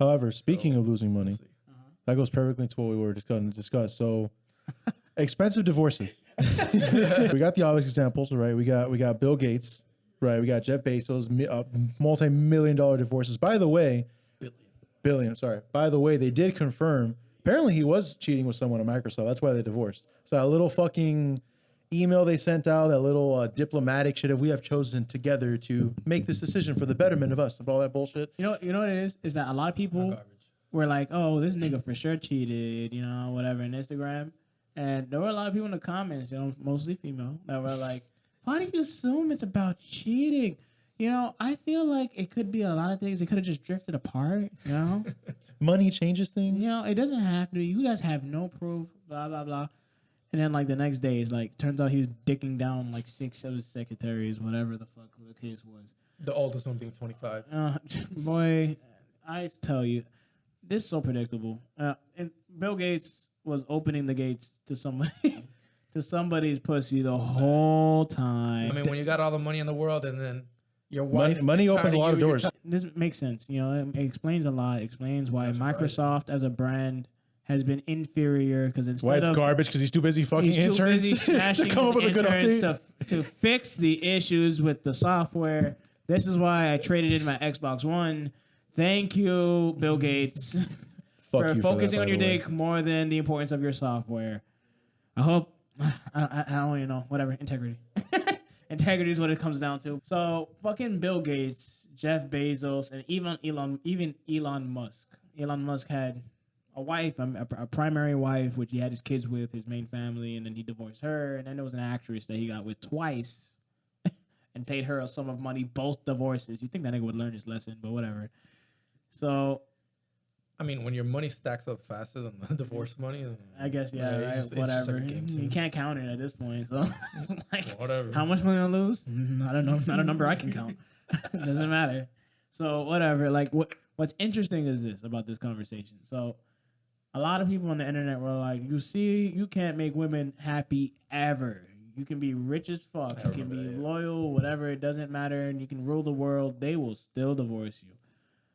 However, speaking of losing money, that goes perfectly into what we were discuss. So, expensive divorces. We got the obvious examples, right? We got Bill Gates, right? We got Jeff Bezos, multi-million-dollar divorces. By the way, billion. Sorry. By the way, they did confirm. Apparently, he was cheating with someone at Microsoft. That's why they divorced. So that little fucking email they sent out, that little diplomatic shit. If we have chosen together to make this decision for the betterment of us, of all that bullshit. You know what it is? Is that a lot of people were like, "Oh, this nigga for sure cheated," you know, whatever, on Instagram. And there were a lot of people in the comments, you know, mostly female, that were like, "Why do you assume it's about cheating?" You know, I feel like it could be a lot of things. It could have just drifted apart, you know? Money changes things. You know, it doesn't have to. You guys have no proof, blah, blah, blah. And then, like, the next day, it's like, turns out he was dicking down, like, 6 of his secretaries, whatever the fuck the case was. The oldest one being 25. Boy, I tell you, this is so predictable. And Bill Gates was opening the gates to somebody, to somebody's pussy the whole time. I mean, when you got all the money in the world and then your wife... Money opens a lot of doors. This makes sense. You know, it explains a lot. It explains why Microsoft as a brand has been inferior, because instead why it's garbage, because he's too busy fucking interns to come up with a good update to fix the issues with the software. This is why I traded in my Xbox One. Thank you, Bill Gates, for focusing on your dick more than the importance of your software. I hope I don't even know. Whatever, integrity. Integrity is what it comes down to. So fucking Bill Gates, Jeff Bezos, and even Elon Musk. Elon Musk had a wife, a primary wife, which he had his kids with, his main family, and then he divorced her. And then there was an actress that he got with twice and paid her a sum of money, both divorces. You'd think that nigga would learn his lesson, but whatever. So, I mean, when your money stacks up faster than the divorce money, I guess, yeah, whatever. You can't count it at this point. So, it's like, whatever. How much money I lose? I don't know. Not a number I can count. Doesn't matter. So, whatever. Like, what's interesting is this about this conversation. So, a lot of people on the internet were like, you can't make women happy ever. You can be rich as fuck. You can be loyal, whatever. It doesn't matter. And you can rule the world. They will still divorce you.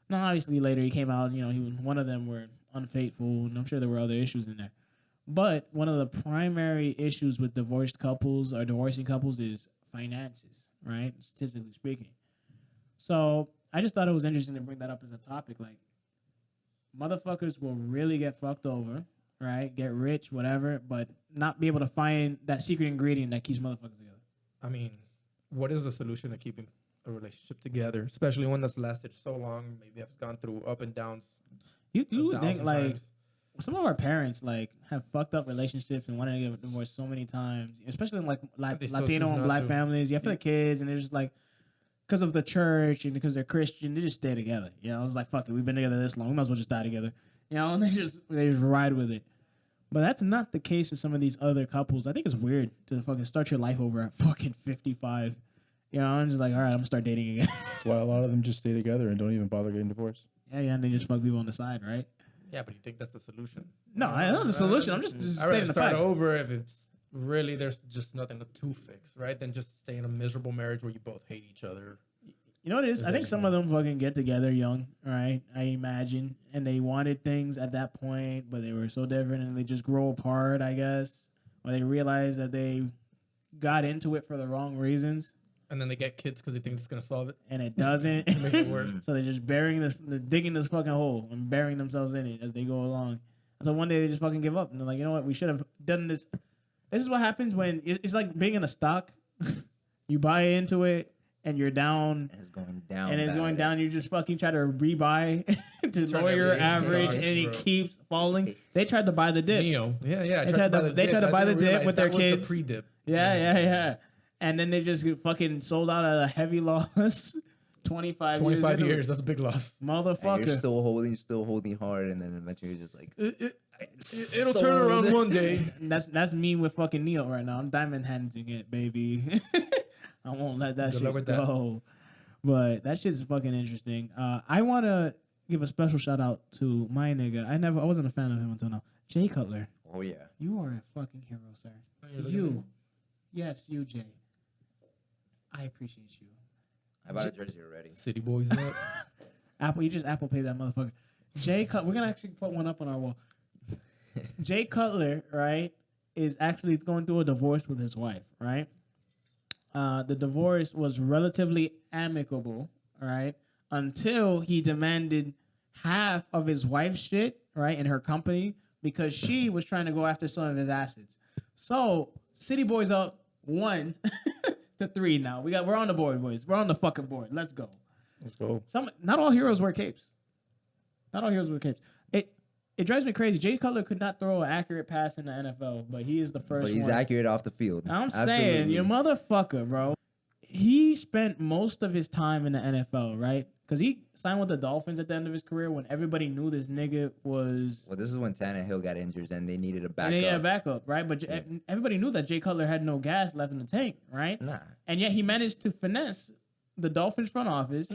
Now, obviously, later he came out, you know, one of them were unfaithful, and I'm sure there were other issues in there. But one of the primary issues with divorcing couples is finances, right? Statistically speaking. So I just thought it was interesting to bring that up as a topic. Like, motherfuckers will really get fucked over, right? Get rich, whatever, but not be able to find that secret ingredient that keeps motherfuckers together. I mean, what is the solution to keeping a relationship together, especially one that's lasted so long? Maybe has gone through up and downs. You would think, like, some of our parents, like, have fucked up relationships and wanted to get divorced so many times, especially in, like Latino and black families. Yeah, for the kids, and they're just like, because of the church and because they're Christian, they just stay together. You know, it's like, fuck it, we've been together this long, we might as well just die together. You know, and they just ride with it. But that's not the case with some of these other couples. I think it's weird to fucking start your life over at fucking 55. You know, I'm just like, all right, I'm gonna start dating again. That's why a lot of them just stay together and don't even bother getting divorced. Yeah, and they just fuck people on the side, right? Yeah, but you think that's the solution? No, that's the solution. I'm just I'd rather stating the start facts. over if it's really there's just nothing to fix, right? Than just stay in a miserable marriage where you both hate each other. You know what it is? I think some of them fucking get together young, right? I imagine. And they wanted things at that point, but they were so different and they just grow apart, I guess. Or they realize that they got into it for the wrong reasons. And then they get kids because they think it's going to solve it. And it doesn't. Make it work. So they're just they're digging this fucking hole and burying themselves in it as they go along. And so one day they just fucking give up. And they're like, you know what? We should have done this. This is what happens when it's like being in a stock. You buy into it. And you're down. And it's going down. And it's going down. You just fucking try to rebuy to lower your average, and it keeps falling. They tried to buy the dip. Neo. Yeah. They tried to buy the dip with their kids. The pre-dip. Yeah. And then they just fucking sold out at a heavy loss. 25 years. That's a big loss. Motherfucker. And you're still holding hard, and then eventually you're just like, it'll turn around one day. That's me with fucking Neo right now. I'm diamond handing it, baby. I won't let that shit go. But that shit's fucking interesting. I want to give a special shout out to my nigga. I wasn't a fan of him until now. Jay Cutler. Oh, yeah. You are a fucking hero, sir. Yes, you, Jay. I appreciate you. I bought a jersey already. City boys up. You just Apple Pay that motherfucker. We're gonna actually put one up on our wall. Jay Cutler, right, is actually going through a divorce with his wife, right? The divorce was relatively amicable, right, until he demanded half of his wife's shit, right, in her company because she was trying to go after some of his assets. So City Boys up 1-3 now. We're on the board, boys. We're on the fucking board. Let's go. Let's go. Not all heroes wear capes. Not all heroes wear capes. It drives me crazy. Jay Cutler could not throw an accurate pass in the NFL, but he is the first. But he's one. accurate off the field. I'm saying, you motherfucker, bro. He spent most of his time in the NFL, right? Because he signed with the Dolphins at the end of his career when everybody knew this nigga was. Well, this is when Tannehill got injured and they needed a backup. They needed a backup, right? But everybody knew that Jay Cutler had no gas left in the tank, right? Nah. And yet he managed to finesse the Dolphins front office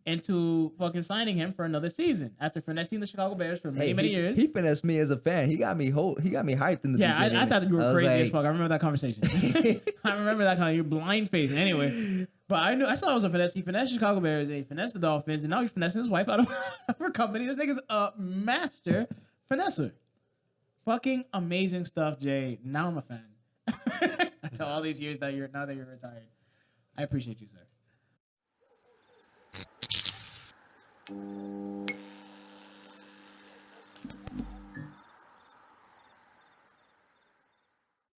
into fucking signing him for another season after finessing the Chicago Bears for many years. He finessed me as a fan. He got me hyped in the beginning. I thought you were crazy like, as fuck. I remember that conversation. I remember that kind of you're blind faced. Anyway, but I saw it was a finesse. He finessed Chicago Bears and he finessed the Dolphins, and now he's finessing his wife out of her company. This nigga's a master finesser. Fucking amazing stuff, Jay. Now I'm a fan. After all these years that you're retired, I appreciate you, sir.